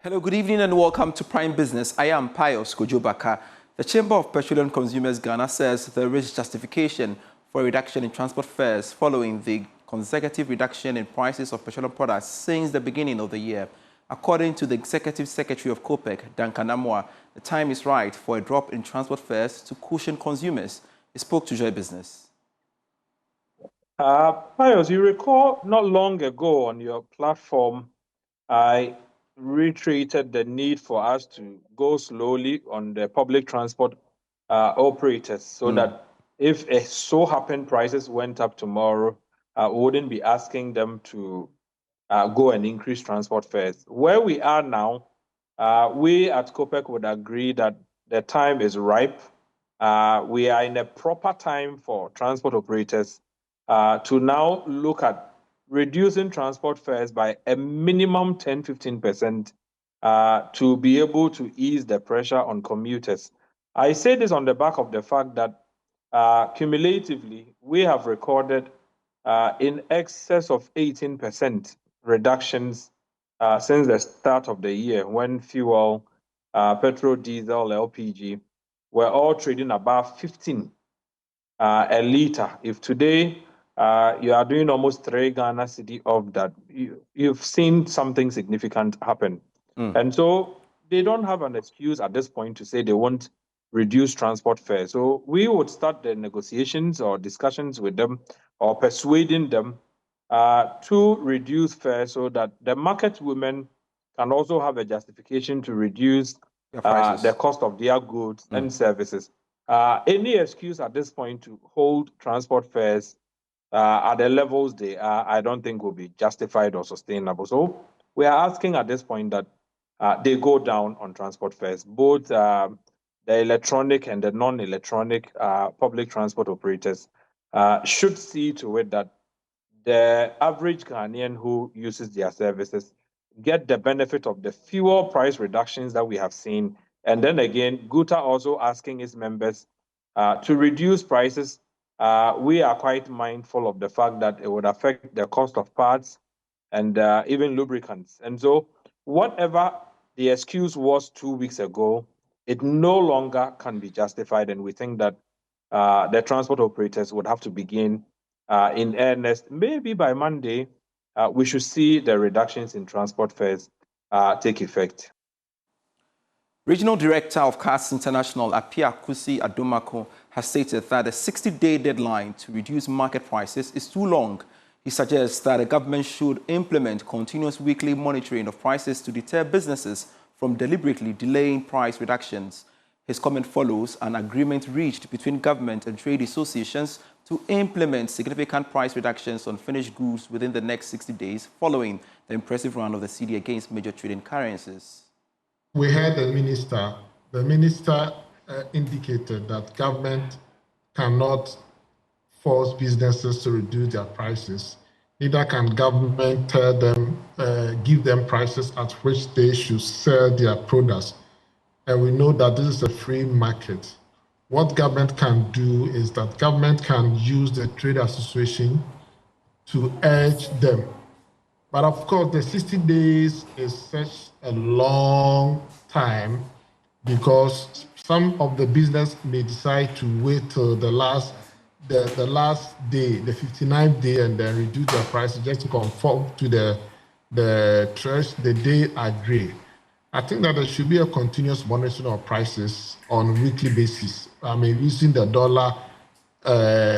Hello, good evening and welcome to Prime Business. I am Pius Kojobaka. The Chamber of Petroleum Consumers Ghana says there is justification for a reduction in transport fares following the consecutive reduction in prices of petroleum products since the beginning of the year. According to the Executive Secretary of COPEC, Duncan Amoah, the time is right for a drop in transport fares to cushion consumers. He spoke to Joy Business. Pius, you recall not long ago on your platform, I reiterated the need for us to go slowly on the public transport operators so that if it so happened prices went up tomorrow, we wouldn't be asking them to go and increase transport fares. Where we are now, we at COPEC would agree that the time is ripe. We are in a proper time for transport operators to now look at reducing transport fares by a minimum 10-15% to be able to ease the pressure on commuters. I say this on the back of the fact that cumulatively, we have recorded in excess of 18% reductions since the start of the year when fuel, petrol, diesel, LPG were all trading above 15 a liter. If today you are doing almost 3 Ghana Cedi of that, you've seen something significant happen. And so they don't have an excuse at this point to say they won't reduce transport fares. So we would start the negotiations or discussions with them or persuading them to reduce fares so that the market women can also have a justification to reduce the cost of their goods and services. Any excuse at this point to hold transport fares at the levels they are, I don't think will be justified or sustainable. So we are asking at this point that they go down on transport fares, both the electronic and the non-electronic public transport operators should see to it that the average Ghanaian who uses their services get the benefit of the fuel price reductions that we have seen. And then again, GUTA also asking its members to reduce prices. We are quite mindful of the fact that it would affect the cost of parts and even lubricants. And so whatever the excuse was 2 weeks ago, it no longer can be justified. And we think that the transport operators would have to begin in earnest. Maybe by Monday, we should see the reductions in transport fares take effect. Regional Director of CAS International, Apia Kusi Adomako, has stated that a 60-day deadline to reduce market prices is too long. He suggests that the government should implement continuous weekly monitoring of prices to deter businesses from deliberately delaying price reductions. His comment follows an agreement reached between government and trade associations to implement significant price reductions on finished goods within the next 60 days following the impressive run of the cedi against major trading currencies. We heard the minister. The minister indicated that government cannot force businesses to reduce their prices. Neither can government tell them, give them prices at which they should sell their products. And we know that this is a free market. What government can do is that government can use the trade association to urge them. But of course, the 60 days is such a long time because some of the business may decide to wait till the last day, the 59th day, and then reduce their prices just to conform to the day agreed. I think that there should be a continuous monitoring of prices on a weekly basis. I mean, using the dollar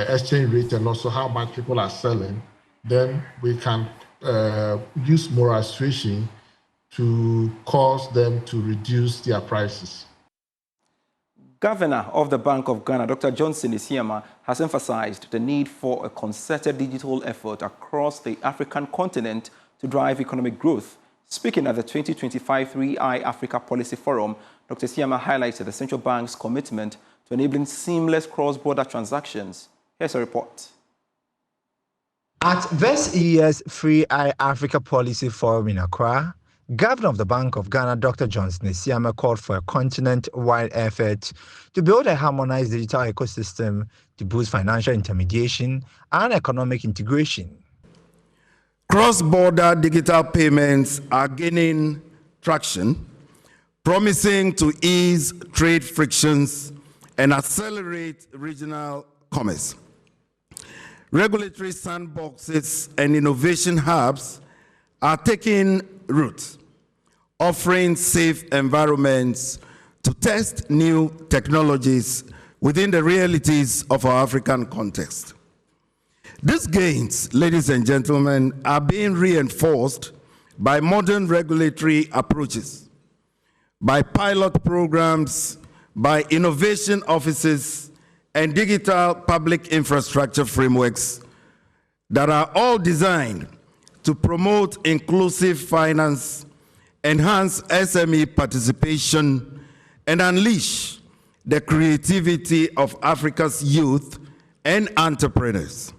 exchange rate and also how much people are selling, then we can use more persuasion to cause them to reduce their prices. Governor of the Bank of Ghana, Dr. Johnson Isiama, has emphasized the need for a concerted digital effort across the African continent to drive economic growth. Speaking at the 2025 3i Africa Policy Forum, Dr. Isiama highlighted the central bank's commitment to enabling seamless cross-border transactions. Here's a report. At this year's 3i Africa Policy Forum in Accra, Governor of the Bank of Ghana, Dr. Johnson Isiama, called for a continent-wide effort to build a harmonized digital ecosystem to boost financial intermediation and economic integration. Cross-border digital payments are gaining traction, promising to ease trade frictions and accelerate regional commerce. Regulatory sandboxes and innovation hubs are taking root, offering safe environments to test new technologies within the realities of our African context. These gains, ladies and gentlemen, are being reinforced by modern regulatory approaches, by pilot programs, by innovation offices, and digital public infrastructure frameworks that are all designed to promote inclusive finance, enhance SME participation, and unleash the creativity of Africa's youth and entrepreneurs.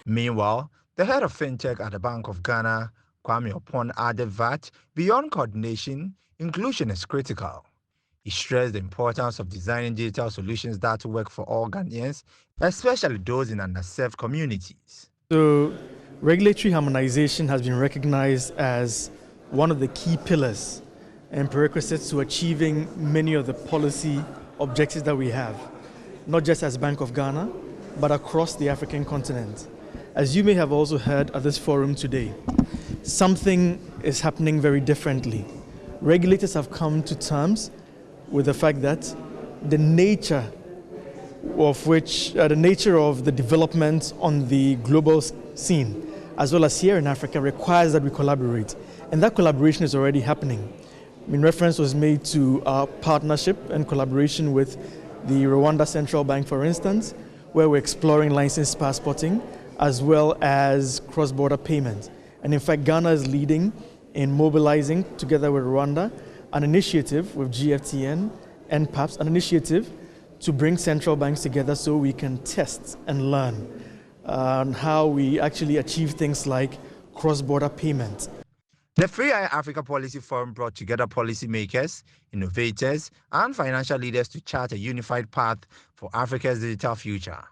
Meanwhile, the head of fintech at the Bank of Ghana, Kwame Opon, added that beyond coordination, inclusion is critical. He stressed the importance of designing digital solutions that work for all Ghanaians, especially those in underserved communities. So, regulatory harmonization has been recognized as one of the key pillars and prerequisites to achieving many of the policy objectives that we have, not just as Bank of Ghana, but across the African continent. As you may have also heard at this forum today, something is happening very differently. Regulators have come to terms with the fact that the nature of the development on the global scene, as well as here in Africa, requires that we collaborate. And that collaboration is already happening. Reference was made to our partnership and collaboration with the Rwanda Central Bank, for instance, where we're exploring licensed passporting, as well as cross-border payments. And in fact, Ghana is leading in mobilizing, together with Rwanda, an initiative with GFTN and PAPS, an initiative to bring central banks together so we can test and learn on how we actually achieve things like cross-border payment. The Free Eye Africa Policy Forum brought together policymakers, innovators, and financial leaders to chart a unified path for Africa's digital future.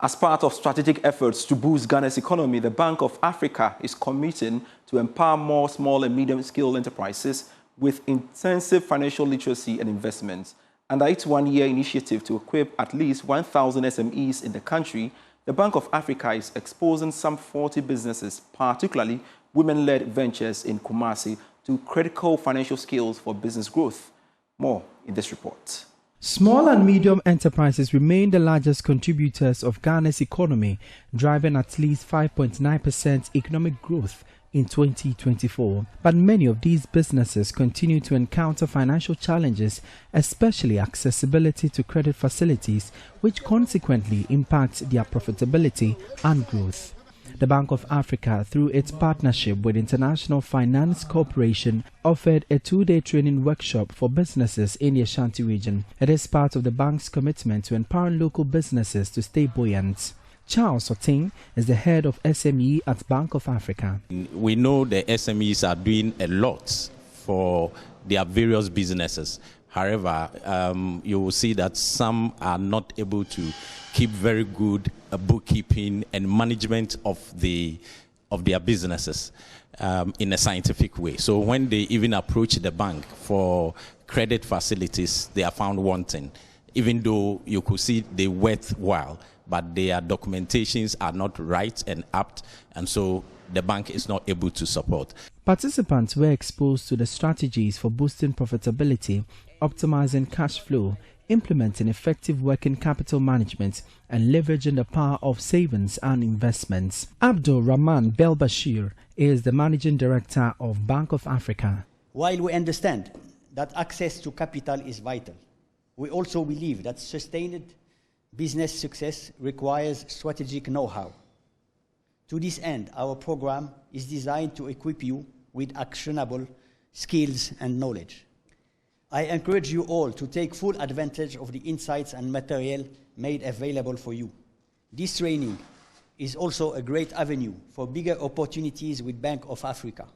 As part of strategic efforts to boost Ghana's economy, the Bank of Africa is committing to empower more small and medium-scale enterprises with intensive financial literacy and investments. Under its one-year initiative to equip at least 1,000 SMEs in the country, the Bank of Africa is exposing some 40 businesses, particularly women-led ventures in Kumasi, to critical financial skills for business growth. More in this report. Small and medium enterprises remain the largest contributors of Ghana's economy, driving at least 5.9% economic growth in 2024. But many of these businesses continue to encounter financial challenges, especially accessibility to credit facilities, which consequently impacts their profitability and growth. The Bank of Africa, through its partnership with International Finance Corporation, offered a 2-day training workshop for businesses in the Ashanti region. It is part of the bank's commitment to empowering local businesses to stay buoyant. Charles Oting is the head of SME at Bank of Africa. We know the SMEs are doing a lot for their various businesses. However, you will see that some are not able to keep very good bookkeeping and management of their businesses in a scientific way. So when they even approach the bank for credit facilities, they are found wanting, even though you could see they worthwhile, but their documentations are not right and apt, and so the bank is not able to support. Participants were exposed to the strategies for boosting profitability, optimizing cash flow, implementing effective working capital management, and leveraging the power of savings and investments. Abdul Rahman Belbashir is the Managing Director of Bank of Africa. While we understand that access to capital is vital, we also believe that sustained business success requires strategic know-how. To this end, our program is designed to equip you with actionable skills and knowledge. I encourage you all to take full advantage of the insights and material made available for you. This training is also a great avenue for bigger opportunities with Bank of Africa.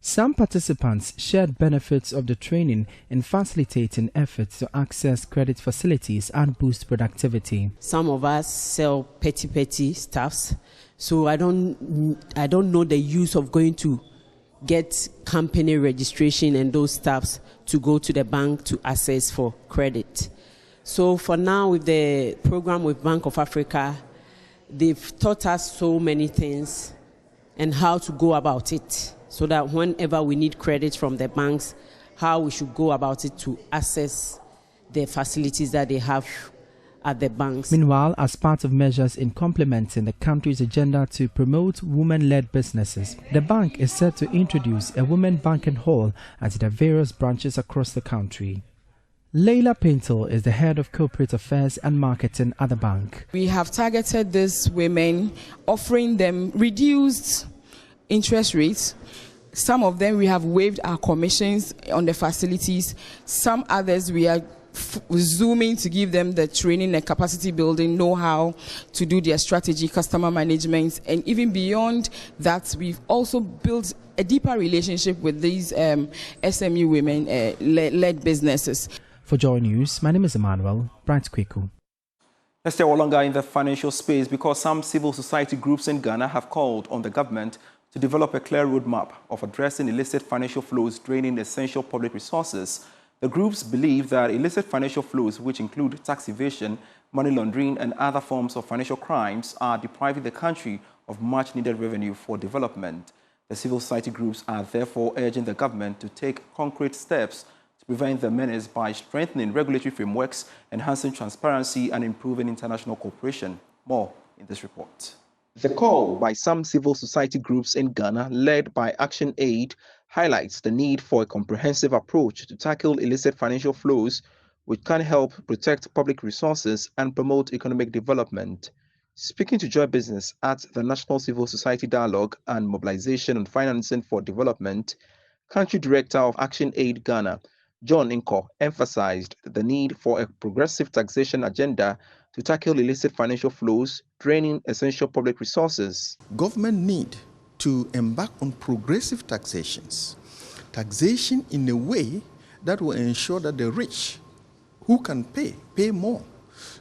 Some participants shared benefits of the training in facilitating efforts to access credit facilities and boost productivity. Some of us sell petty stuffs, so I don't know the use of going to get company registration and those stuffs to go to the bank to access for credit. So for now, with the program with Bank of Africa, they've taught us so many things and how to go about it, so that whenever we need credit from the banks, how we should go about it to access the facilities that they have at the banks. Meanwhile, as part of measures in complementing the country's agenda to promote women-led businesses, the bank is set to introduce a women banking hall at the various branches across the country. Leila Pinto is the head of corporate affairs and marketing at the bank. We have targeted these women, offering them reduced interest rates. Some of them we have waived our commissions on the facilities. Some others we are zooming to give them the training and capacity building know-how to do their strategy, customer management, and even beyond that, we've also built a deeper relationship with these SME women led businesses. For Joy News, my name is Emmanuel Bright Kweku. Let's stay longer in the financial space because some civil society groups in Ghana have called on the government to develop a clear roadmap of addressing illicit financial flows draining essential public resources. The groups believe that illicit financial flows, which include tax evasion, money laundering, and other forms of financial crimes, are depriving the country of much-needed revenue for development. The civil society groups are therefore urging the government to take concrete steps to prevent the menace by strengthening regulatory frameworks, enhancing transparency, and improving international cooperation. More in this report. The call by some civil society groups in Ghana, led by Action Aid, highlights the need for a comprehensive approach to tackle illicit financial flows, which can help protect public resources and promote economic development. Speaking to Joy Business at the National Civil Society Dialogue and Mobilization and Financing for Development, Country Director of Action Aid Ghana, John Inko, emphasized the need for a progressive taxation agenda to tackle illicit financial flows draining essential public resources. Government need to embark on progressive taxations. Taxation in a way that will ensure that the rich who can pay more,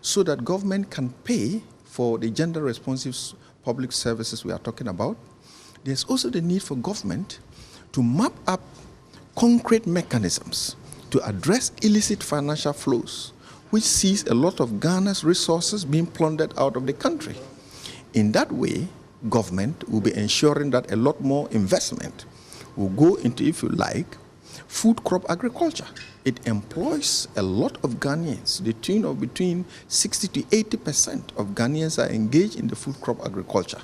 so that government can pay for the gender responsive public services we are talking about. There's also the need for government to map up concrete mechanisms to address illicit financial flows, which sees a lot of Ghana's resources being plundered out of the country. In that way, government will be ensuring that a lot more investment will go into, if you like, food crop agriculture. It employs a lot of Ghanaians. The tune of between 60 to 80% of Ghanaians are engaged in the food crop agriculture.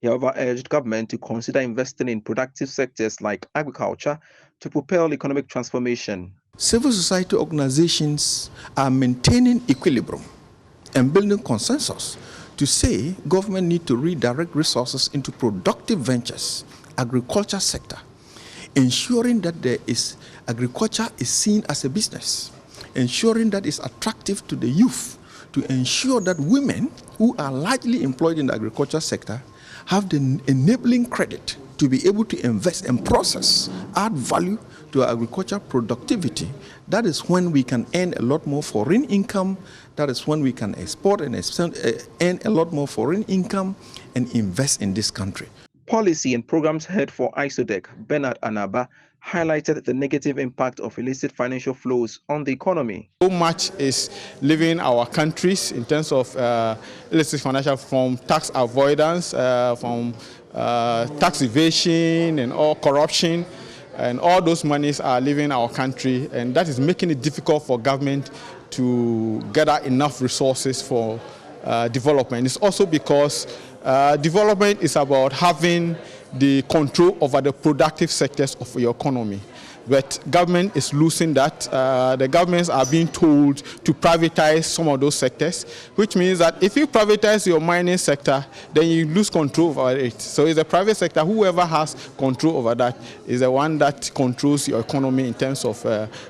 He however urged government to consider investing in productive sectors like agriculture to propel economic transformation. Civil society organizations are maintaining equilibrium and building consensus to say government need to redirect resources into productive ventures, agriculture sector, ensuring that agriculture is seen as a business, ensuring that it's attractive to the youth, to ensure that women who are largely employed in the agriculture sector have the enabling credit to be able to invest and process, add value to agriculture productivity. That is when we can earn a lot more foreign income. That is when we can export and earn a lot more foreign income and invest in this country. Policy and Programs Head for ISODEC, Bernard Anaba, highlighted the negative impact of illicit financial flows on the economy. So much is leaving our countries in terms of illicit financial from tax avoidance, from tax evasion and all corruption, and all those monies are leaving our country, and that is making it difficult for government to gather enough resources for development. It's also because development is about having the control over the productive sectors of your economy. But government is losing that. The governments are being told to privatize some of those sectors, which means that if you privatize your mining sector, then you lose control over it. So it's the private sector, whoever has control over that is the one that controls your economy in terms of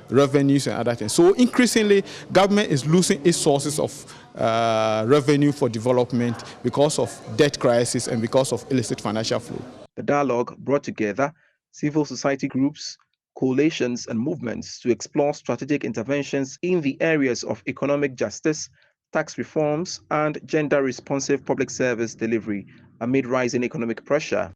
revenues and other things. So increasingly, government is losing its sources of revenue for development because of debt crisis and because of illicit financial flow. The dialogue brought together civil society groups, coalitions and movements to explore strategic interventions in the areas of economic justice, tax reforms, and gender-responsive public service delivery amid rising economic pressure.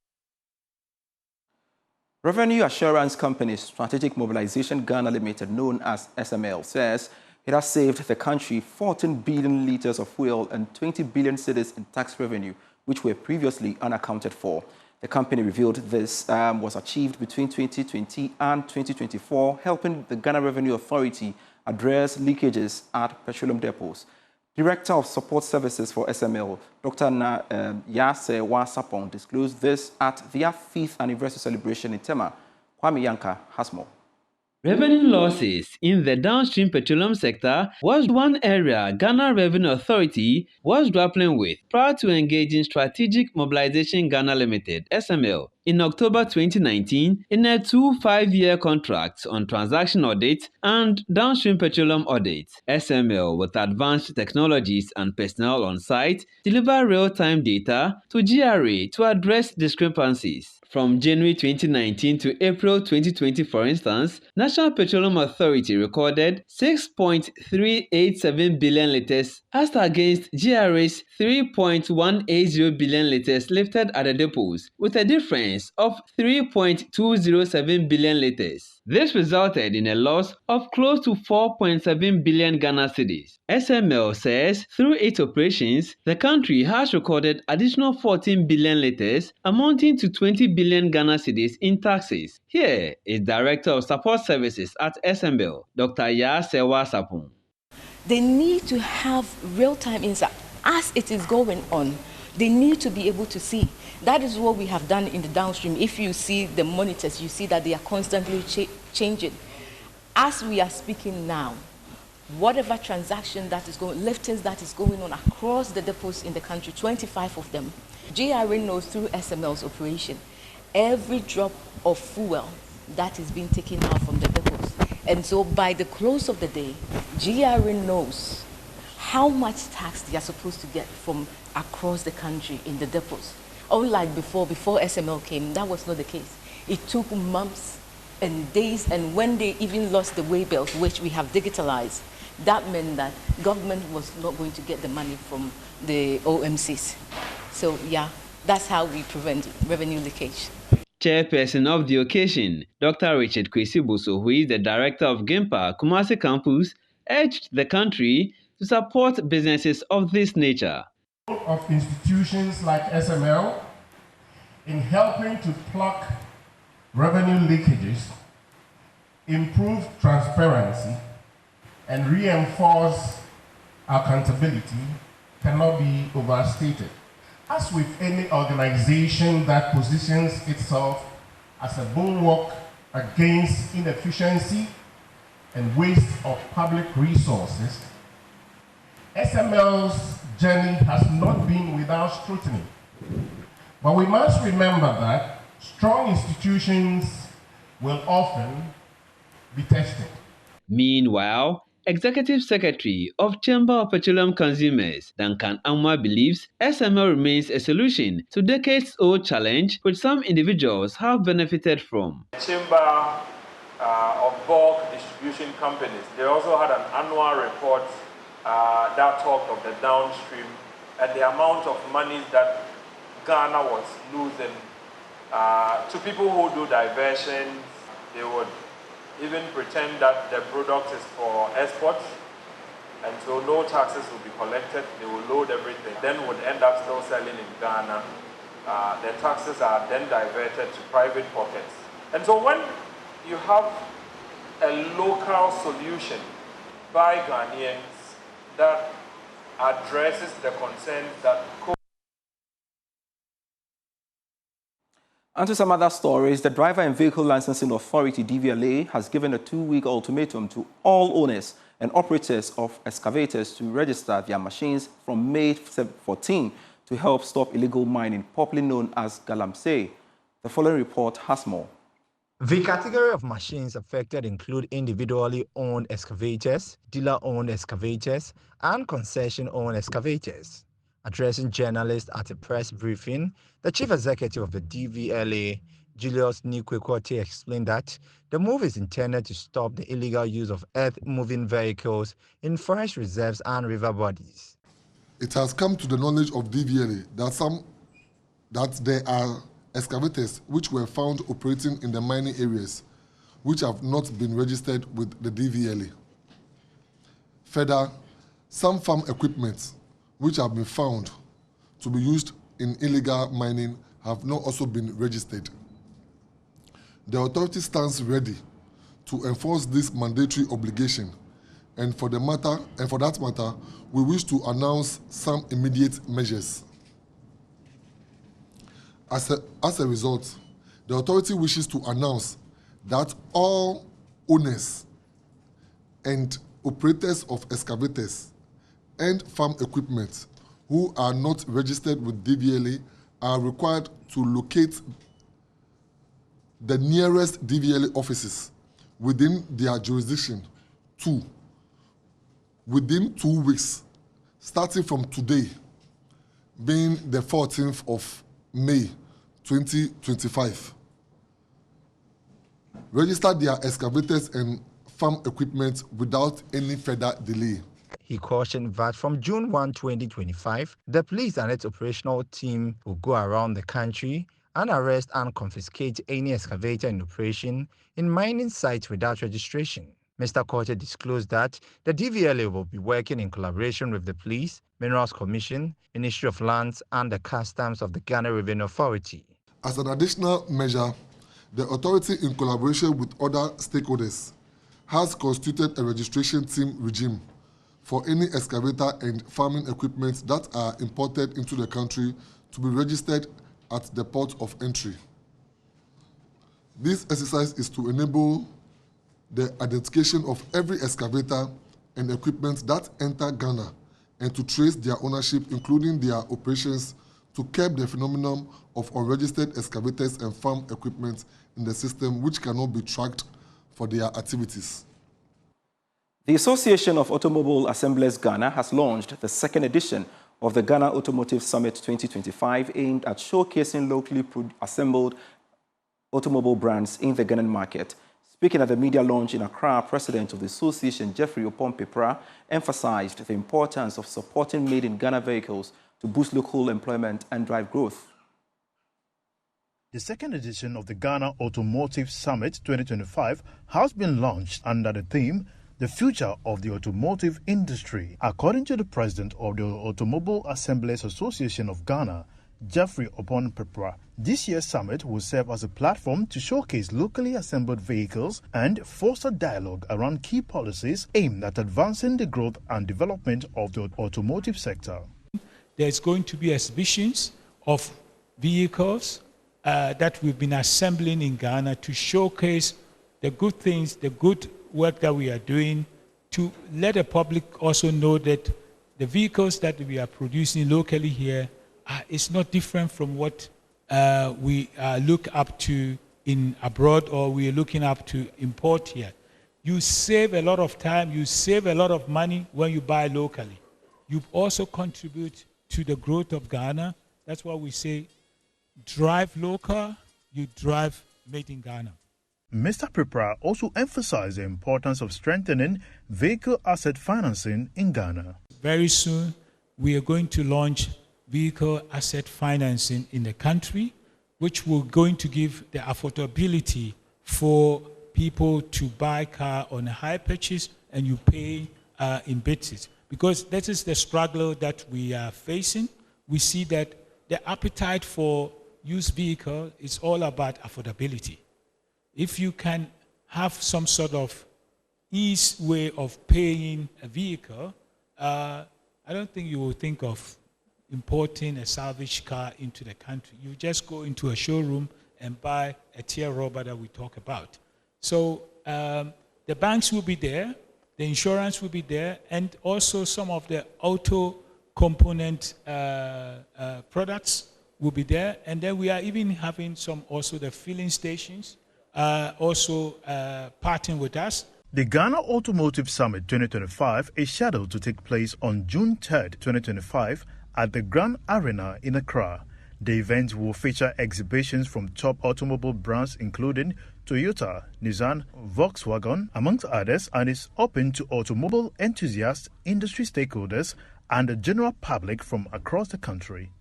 Revenue Assurance Company Strategic Mobilization Ghana Limited, known as SML, says it has saved the country 14 billion litres of fuel and 20 billion cedis in tax revenue, which were previously unaccounted for. The company revealed this was achieved between 2020 and 2024, helping the Ghana Revenue Authority address leakages at petroleum depots. Director of Support Services for SML, Dr. Yase Wasapong, disclosed this at their 5th anniversary celebration in Tema. Kwame Yanka has more. Revenue losses in the downstream petroleum sector was one area Ghana Revenue Authority was grappling with prior to engaging Strategic Mobilization Ghana Limited SML in October 2019 in a 2 5-year contract on transaction audit and downstream petroleum audit. SML, with advanced technologies and personnel on site, deliver real-time data to GRA to address discrepancies. From January 2019 to April 2020, for instance, National Petroleum Authority recorded 6.387 billion litres as against GRA's 3.180 billion litres lifted at the depots, with a difference of 3.207 billion litres. This resulted in a loss of close to 4.7 billion Ghana cedis. SML says through its operations, the country has recorded additional 14 billion litres, amounting to 20 billion Ghana cedis in taxes. Here is Director of Support Services at SML, Dr. Yase Wasapong. They need to have real-time insight as it is going on. They need to be able to see. That is what we have done in the downstream. If you see the monitors, you see that they are constantly changing. As we are speaking now, whatever transaction that is going, liftings that is going on across the depots in the country, 25 of them, GRA knows through SML's operation, every drop of fuel that is being taken out from the depots. And so by the close of the day, GRA knows how much tax they are supposed to get from across the country in the depots. Unlike before SML came, that was not the case. It took months and days, and when they even lost the waybills, which we have digitalized, that meant that government was not going to get the money from the OMCs. So yeah, that's how we prevent revenue leakage. Chairperson of the occasion, Dr. Richard Kwesi-Boso, who is the director of GIMPA Kumasi Campus, urged the country to support businesses of this nature. Of institutions like SML in helping to plug revenue leakages, improve transparency, and reinforce accountability cannot be overstated. As with any organization that positions itself as a bulwark against inefficiency and waste of public resources, SML's journey has not been without scrutiny. But we must remember that strong institutions will often be tested. Meanwhile, Executive Secretary of Chamber of Petroleum Consumers, Duncan Amwa, believes SML remains a solution to decades-old challenge which some individuals have benefited from. Chamber of bulk distribution companies, they also had an annual report that talked of the downstream and the amount of money that Ghana was losing to people who do diversion. They would even pretend that the product is for export, and so no taxes will be collected. They will load everything, then would end up still selling in Ghana. The taxes are then diverted to private pockets. And so when you have a local solution by Ghanaians that addresses the concerns that And to some other stories, the Driver and Vehicle Licensing Authority, DVLA, has given a 2-week ultimatum to all owners and operators of excavators to register their machines from May 14 to help stop illegal mining, popularly known as galamsey. The following report has more. The category of machines affected include individually owned excavators, dealer-owned excavators, and concession-owned excavators. Addressing journalists at a press briefing, the chief executive of the DVLA, Julius Nikwekwoti, explained that the move is intended to stop the illegal use of earth-moving vehicles in forest reserves and river bodies. It has come to the knowledge of DVLA that there are excavators which were found operating in the mining areas which have not been registered with the DVLA. Further, some farm equipment which have been found to be used in illegal mining have not also been registered. The authority stands ready to enforce this mandatory obligation, and for that matter, we wish to announce some immediate measures. As a result, the authority wishes to announce that all owners and operators of excavators and farm equipment who are not registered with DVLA are required to locate the nearest DVLA offices within their jurisdiction within 2 weeks, starting from today, being the 14th of May 2025. Register their excavators and farm equipment without any further delay. He cautioned that from June 1, 2025, the police and its operational team will go around the country and arrest and confiscate any excavator in operation in mining sites without registration. Mr. Korte disclosed that the DVLA will be working in collaboration with the Police, Minerals Commission, Ministry of Lands, and the Customs of the Ghana Revenue Authority. As an additional measure, the authority, in collaboration with other stakeholders, has constituted a registration team regime for any excavator and farming equipment that are imported into the country to be registered at the port of entry. This exercise is to enable the identification of every excavator and equipment that enter Ghana and to trace their ownership, including their operations, to curb the phenomenon of unregistered excavators and farm equipment in the system which cannot be tracked for their activities. The Association of Automobile Assemblers Ghana has launched the second edition of the Ghana Automotive Summit 2025, aimed at showcasing locally assembled automobile brands in the Ghanaian market. Speaking at the media launch in Accra, President of the Association, Jeffrey Opon-Pepra, emphasized the importance of supporting made-in-Ghana vehicles to boost local employment and drive growth. The second edition of the Ghana Automotive Summit 2025 has been launched under the theme, The Future of the Automotive Industry. According to the President of the Automobile Assemblers Association of Ghana, Jeffrey Opon-Pepra, this year's summit will serve as a platform to showcase locally assembled vehicles and foster dialogue around key policies aimed at advancing the growth and development of the automotive sector. There's going to be exhibitions of vehicles that we've been assembling in Ghana to showcase the good things, the good work that we are doing, to let the public also know that the vehicles that we are producing locally here is not different from what we look up to in abroad, or we are looking up to import here. You save a lot of time, you save a lot of money when you buy locally. You also contribute to the growth of Ghana. That's why we say, drive local, you drive made in Ghana. Mr. Pepra also emphasized the importance of strengthening vehicle asset financing in Ghana. Very soon, we are going to launch vehicle asset financing in the country, which will going to give the affordability for people to buy a car on a high purchase and you pay in bits. Because that is the struggle that we are facing. We see that the appetite for used vehicle is all about affordability. If you can have some sort of easy way of paying a vehicle, I don't think you will think of importing a salvage car into the country. You just go into a showroom and buy a tier rubber that we talk about. So the banks will be there, the insurance will be there, and also some of the auto component products will be there. And then we are even having some also the filling stations also partnering with us. The Ghana Automotive Summit 2025 is scheduled to take place on June 3rd, 2025 at the Grand Arena in Accra. The event will feature exhibitions from top automobile brands including Toyota, Nissan, Volkswagen, amongst others, and is open to automobile enthusiasts, industry stakeholders, and the general public from across the country.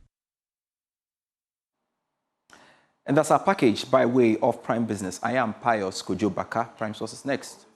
And that's our package by way of Prime Business. I am Pius Kojo Baka. Prime Sources next.